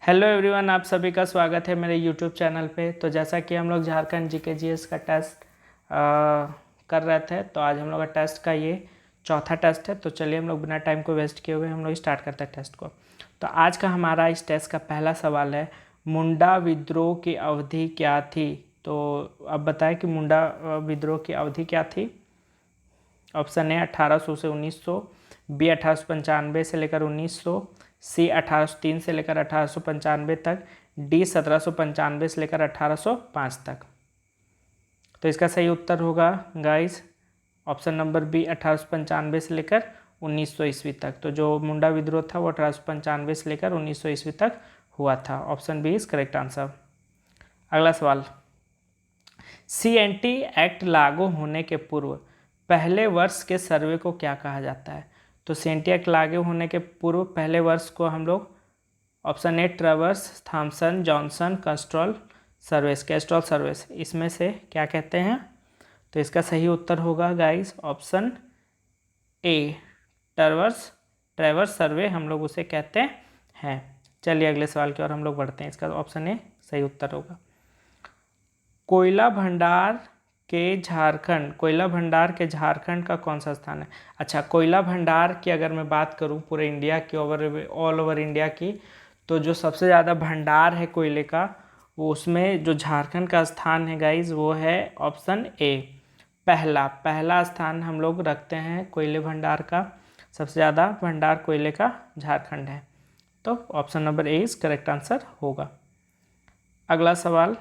Hello everyone, आप सभी का स्वागत है मेरे यूट्यूब चैनल पे। तो जैसा कि हम लोग झारखंड जीके जीएस का टेस्ट कर रहे थे, तो आज हम लोग का टेस्ट का ये चौथा टेस्ट है। तो चलिए हम लोग बिना टाइम को वेस्ट किए हुए हम लोग स्टार्ट करते हैं टेस्ट को। तो आज का हमारा इस टेस्ट का पहला सवाल है, मुंडा विद्रोह की अवधि क्या थी। तो अब बताएं कि मुंडा विद्रोह की अवधि क्या थी। ऑप्शन ए 1800 से 1900, बी 1895 से लेकर 1900, सी 1803 से लेकर 1895 तक, डी 1795 से लेकर 1805 तक। तो इसका सही उत्तर होगा गाइस ऑप्शन नंबर बी 1895 से लेकर 1900 ईस्वी तक। तो जो मुंडा विद्रोह था वो 1895 से लेकर 1900 ईस्वी तक हुआ था। Option B is correct answer. अगला सवाल, सीएनटी एक्ट लागू होने के पूर्व पहले वर्ष के सर्वे को क्या कहा जाता है। तो सीएनटी एक्ट लागू होने के पूर्व पहले वर्ष को हम लोग option A Travers, Thomson, Johnson, Castrol सर्वेस, इसमें से क्या कहते हैं। तो इसका सही उत्तर होगा गाइस ऑप्शन ए ट्रेवर्स सर्वे हम लोग उसे कहते हैं। चलिए अगले सवाल की ओर हम लोग बढ़ते हैं। इसका ऑप्शन ए सही उत्तर होगा। कोयला भंडार के झारखंड का कौन सा स्थान है। अच्छा, कोयला भंडार की अगर मैं बात करूं पूरे इंडिया की, ऑल ओवर इंडिया की, तो जो सबसे ज़्यादा भंडार है कोयले का, वो उसमें जो झारखंड का स्थान है गाइज वो है ऑप्शन ए, पहला स्थान हम लोग रखते हैं कोयले भंडार का। सबसे ज़्यादा भंडार कोयले का झारखंड है। तो option number A is correct answer होगा। अगला सवाल,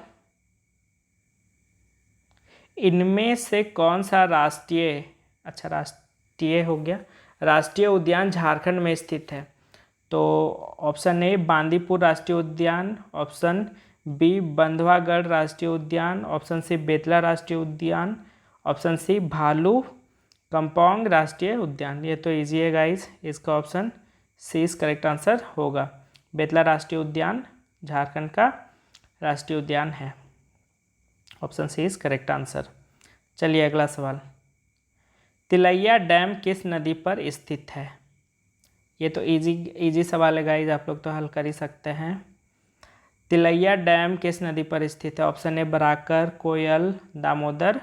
इनमें से कौन सा राष्ट्रीय उद्यान झारखंड में स्थित है। तो ऑप्शन ए बांदीपुर राष्ट्रीय उद्यान, ऑप्शन बी बंधवागढ़ राष्ट्रीय उद्यान, ऑप्शन सी बेतला राष्ट्रीय उद्यान, ऑप्शन सी भालू कंपाउंग राष्ट्रीय उद्यान। ये तो इजी है गाइस, इसका option C is correct answer होगा। बेतला राष्ट्रीय उद्यान झारखंड का राष्ट्रीय उद्यान है। Option C is correct answer. चलिए अगला सवाल, तिलैया डैम किस नदी पर स्थित है। ये तो इजी सवाल है गाइज, आप लोग तो हल कर ही सकते हैं। तिलैया डैम किस नदी पर स्थित है। ऑप्शन ए बराकर, कोयल, दामोदर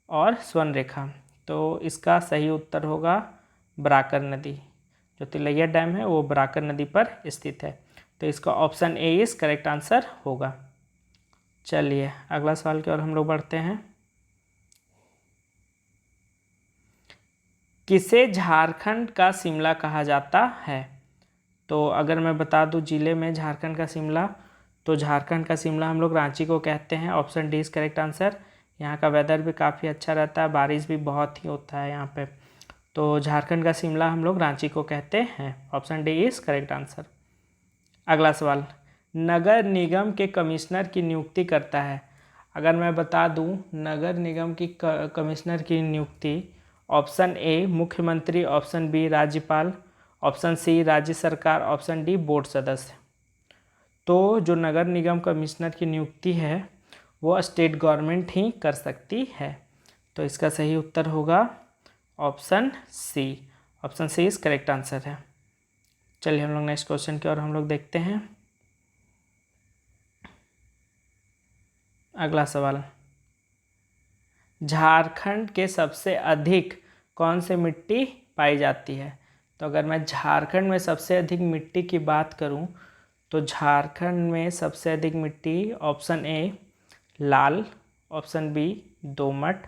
और स्वर्णरेखा। तो इसका सही उत्तर होगा बराकर नदी। जो तिलैया डैम है वो बराकर नदी पर स्थित है। तो इसका option A is correct answer होगा। चलिए अगला सवाल की ओर हम लोग बढ़ते हैं। किसे झारखंड का शिमला कहा जाता है। तो अगर मैं बता दूं जिले में झारखंड का शिमला, तो झारखंड का शिमला हम लोग रांची को कहते हैं। Option D is correct answer. यहाँ का वेदर भी काफ़ी अच्छा रहता है, बारिश भी बहुत ही होता है यहाँ पे। तो झारखंड का शिमला हम लोग रांची को कहते हैं। Option D is correct answer. अगला सवाल, नगर निगम के कमिश्नर की नियुक्ति करता है। अगर मैं बता दूं नगर निगम की कमिश्नर की नियुक्ति, ऑप्शन ए मुख्यमंत्री, ऑप्शन बी राज्यपाल, ऑप्शन सी राज्य सरकार, ऑप्शन डी बोर्ड सदस्य। तो जो नगर निगम कमिश्नर की नियुक्ति है वो स्टेट गवर्नमेंट ही कर सकती है। तो इसका सही उत्तर होगा option C. Option C is correct answer है। चलिए हम लोग नेक्स्ट क्वेश्चन की ओर हम लोग देखते हैं। अगला सवाल, झारखंड के सबसे अधिक कौन से मिट्टी पाई जाती है। तो अगर मैं झारखंड में सबसे अधिक मिट्टी की बात करूं, तो झारखंड में सबसे अधिक मिट्टी ऑप्शन ए लाल, ऑप्शन बी दोमट,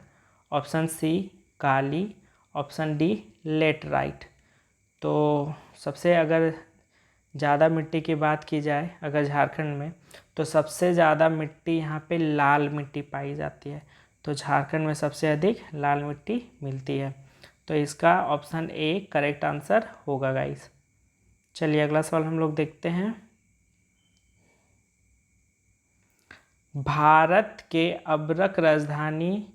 ऑप्शन सी काली, ऑप्शन डी लेटराइट। तो सबसे अगर ज़्यादा मिट्टी की बात की जाए अगर झारखंड में, तो सबसे ज़्यादा मिट्टी यहाँ पे लाल मिट्टी पाई जाती है। तो झारखंड में सबसे अधिक लाल मिट्टी मिलती है। तो इसका ऑप्शन ए करेक्ट आंसर होगा गाइस। चलिए अगला सवाल हम लोग देखते हैं। भारत के अब्रक राजधानी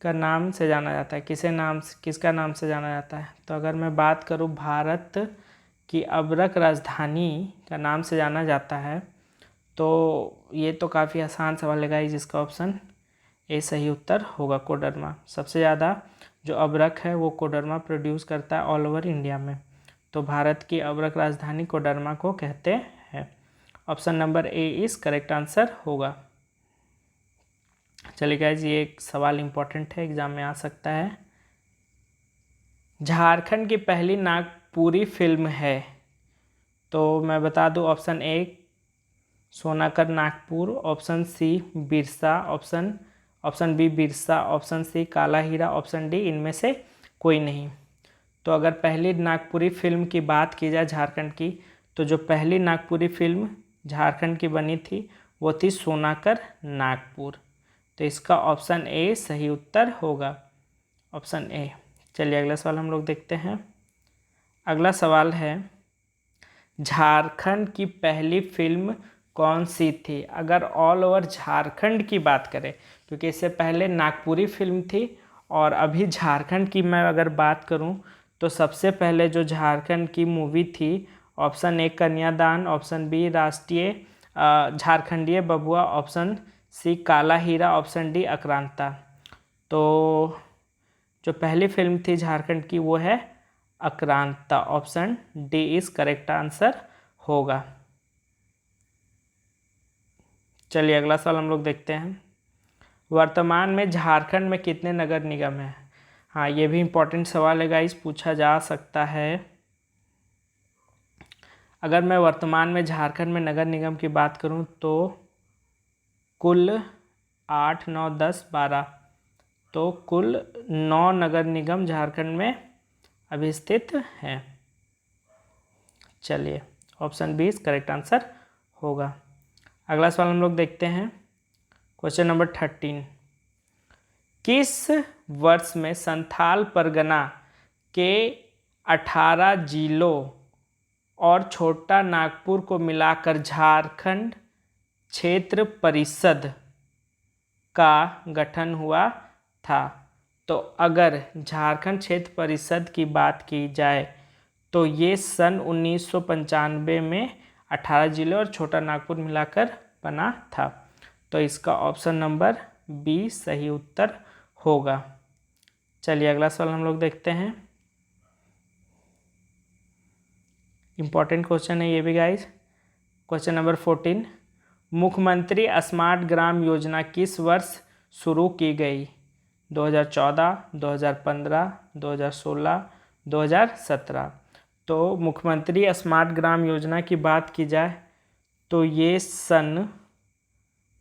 का नाम से जाना जाता है, किसका नाम से जाना जाता है। तो अगर मैं बात करूं भारत की अब्रक राजधानी का नाम से जाना जाता है, तो ये तो काफ़ी आसान सवाल है गाइस, जिसका ऑप्शन ए सही उत्तर होगा कोडरमा। सबसे ज़्यादा जो अब्रक है वो कोडरमा प्रोड्यूस करता है ऑल ओवर इंडिया में। तो भारत की अवरक राजधानी कोडरमा को कहते हैं। ऑप्शन नंबर ए इस करेक्ट आंसर होगा। चलिए गाइज, ये एक सवाल इम्पोर्टेंट है, एग्जाम में आ सकता है। झारखंड की पहली नागपुरी फिल्म है, तो मैं बता दूं ऑप्शन ए सोनाकर Nagpur, option C Birsa, option B Birsa, option C काला हीरा, ऑप्शन डी इनमें से कोई नहीं। तो अगर पहली नागपुरी फिल्म की बात की जाए झारखंड की, तो जो पहली नागपुरी फिल्म झारखंड की बनी थी वो थी सोनाकर नागपुर। तो इसका ऑप्शन ए सही उत्तर होगा, ऑप्शन ए। चलिए अगला सवाल हम लोग देखते हैं। अगला सवाल है, झारखंड की पहली फिल्म कौन सी थी? अगर ऑल ओवर झारखंड की बात करें, क्योंकि इससे पहले नागपुरी फिल्म थी और अभी झारखंड की मैं अगर बात करूं, तो सबसे पहले जो झारखंड की मूवी थी, ऑप्शन ए कन्यादान, ऑप्शन बी राष्ट्रीय झारखंडीय बबुआ, ऑप्शन सी काला हीरा, ऑप्शन डी आक्रांता। तो जो पहली फिल्म थी झारखंड की वो है आक्रांता, option D is correct answer होगा। चलिए अगला सवाल हम लोग देखते हैं। वर्तमान में झारखंड में कितने नगर निगम हैं? हाँ, ये भी इम्पोर्टेंट सवाल है गाइस, पूछा जा सकता है। अगर मैं वर्तमान में झारखंड में नगर निगम की बात करूं तो कुल 8, 9, 10, 12, तो कुल 9 नगर निगम झारखंड में अभी स्थित हैं। चलिए ऑप्शन बी करेक्ट आंसर होगा। अगला सवाल हम लोग देखते हैं, क्वेश्चन नंबर 13। किस वर्ष में संथाल परगना के 18 जिलों और छोटा नागपुर को मिलाकर झारखंड क्षेत्र परिषद का गठन हुआ था? तो अगर झारखंड क्षेत्र परिषद की बात की जाए तो ये सन 1995 में 18 जिले और छोटा नागपुर मिलाकर बना था। तो इसका ऑप्शन नंबर बी सही उत्तर होगा। चलिए अगला सवाल हम लोग देखते हैं। इम्पॉर्टेंट क्वेश्चन है ये भी गाइज। क्वेश्चन नंबर 14, मुख्यमंत्री स्मार्ट ग्राम योजना किस वर्ष शुरू की गई? 2014, 2015, 2016, 2017। तो मुख्यमंत्री स्मार्ट ग्राम योजना की बात की जाए तो ये सन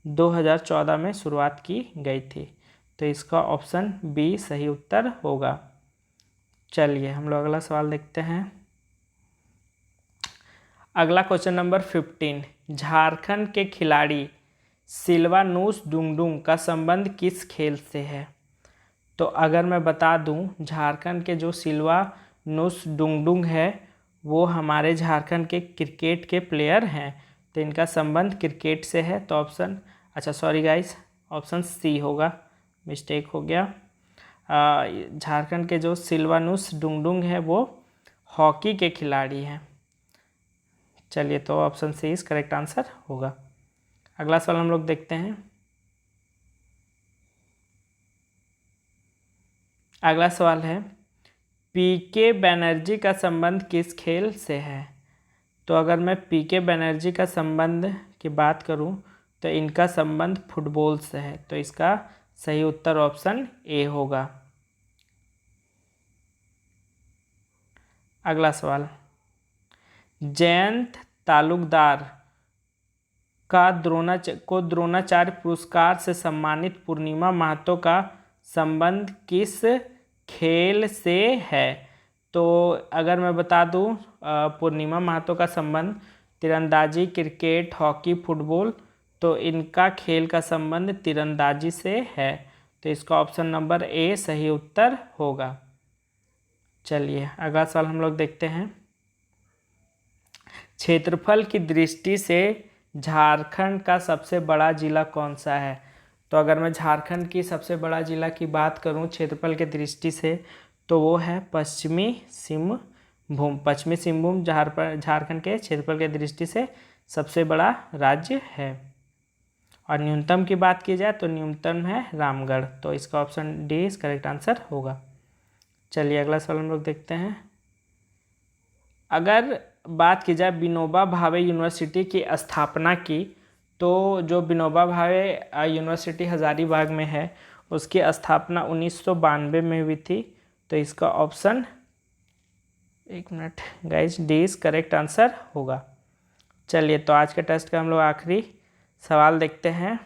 2014 में शुरुआत की गई थी। तो इसका ऑप्शन बी सही उत्तर होगा। चलिए हम लोग अगला सवाल देखते हैं। अगला क्वेश्चन नंबर 15, झारखंड के खिलाड़ी सिल्वानुस डुंगडुंग का संबंध किस खेल से है? तो अगर मैं बता दूं, झारखंड के जो सिल्वानुस डुंगडुंग है वो हमारे झारखंड के क्रिकेट के प्लेयर हैं, तो इनका संबंध क्रिकेट से है। तो ऑप्शन सी होगा, मिस्टेक हो गया। झारखंड के जो सिल्वानुस डुंगडुंग है वो हॉकी के खिलाड़ी हैं। चलिए तो ऑप्शन सी इस करेक्ट आंसर होगा। अगला सवाल हम लोग देखते हैं। अगला सवाल है, पीके बनर्जी का संबंध किस खेल से है? तो अगर मैं पीके बनर्जी का संबंध की बात करूं तो इनका संबंध फुटबॉल से है। तो इसका सही उत्तर ऑप्शन ए होगा। अगला सवाल, जयंत तालुकदार का द्रोणाचार्य पुरस्कार से सम्मानित पूर्णिमा महतो का संबंध किस खेल से है? तो अगर मैं बता दूं, पूर्णिमा महतो का संबंध तीरंदाजी, क्रिकेट, हॉकी, फुटबॉल, तो इनका खेल का संबंध तीरंदाजी से है। तो इसका ऑप्शन नंबर ए सही उत्तर होगा। चलिए अगला सवाल हम लोग देखते हैं। क्षेत्रफल की दृष्टि से झारखंड का सबसे बड़ा जिला कौन सा है? तो अगर मैं झारखंड की सबसे बड़ा जिला की बात करूं क्षेत्रफल के दृष्टि से तो वो है पश्चिमी सिंहभूम। पश्चिमी सिंहभूम झारखंड के क्षेत्रफल के दृष्टि से सबसे बड़ा राज्य है। और न्यूनतम की बात की जाए तो न्यूनतम है रामगढ़। तो इसका ऑप्शन डी इस करेक्ट आंसर होगा। चलिए अगला सवाल हम लोग देखते हैं। अगर बात की जाए विनोबा भावे यूनिवर्सिटी की स्थापना की, तो जो विनोबा भावे यूनिवर्सिटी हजारीबाग में है उसकी स्थापना 1992 में हुई थी। तो इसका ऑप्शन, एक minute guys, D is correct answer होगा। चलिए, तो आज के टेस्ट का हम लोग आखिरी सवाल देखते हैं।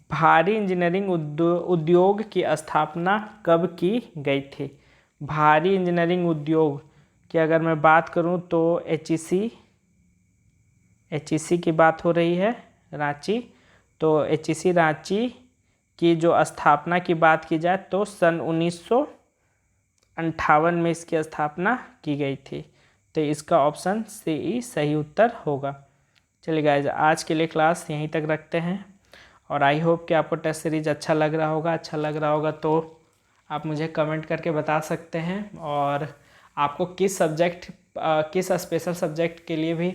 भारी इंजीनियरिंग उद्योग की स्थापना कब की गई थी? भारी इंजीनियरिंग उद्योग की अगर मैं बात करूं तो एचईसी की बात हो रही है, रांची। तो एचईसी रांची की जो स्थापना की बात की जाए तो सन 1958 में इसकी स्थापना की गई थी। तो इसका ऑप्शन सी सही उत्तर होगा। चलिए गाइज, आज के लिए क्लास यहीं तक रखते हैं और आई होप कि आपको टेस्ट सीरीज अच्छा लग रहा होगा। अच्छा लग रहा होगा तो आप मुझे कमेंट करके बता सकते हैं, और आपको किस स्पेशल सब्जेक्ट के लिए भी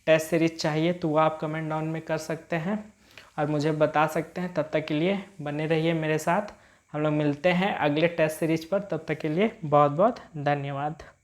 टेस्ट सीरीज चाहिए तो वो आप कमेंट डाउन में कर सकते हैं और मुझे बता सकते हैं। तब तक के लिए बने रहिए मेरे साथ, हम लोग मिलते हैं अगले टेस्ट सीरीज पर। तब तक के लिए बहुत बहुत धन्यवाद।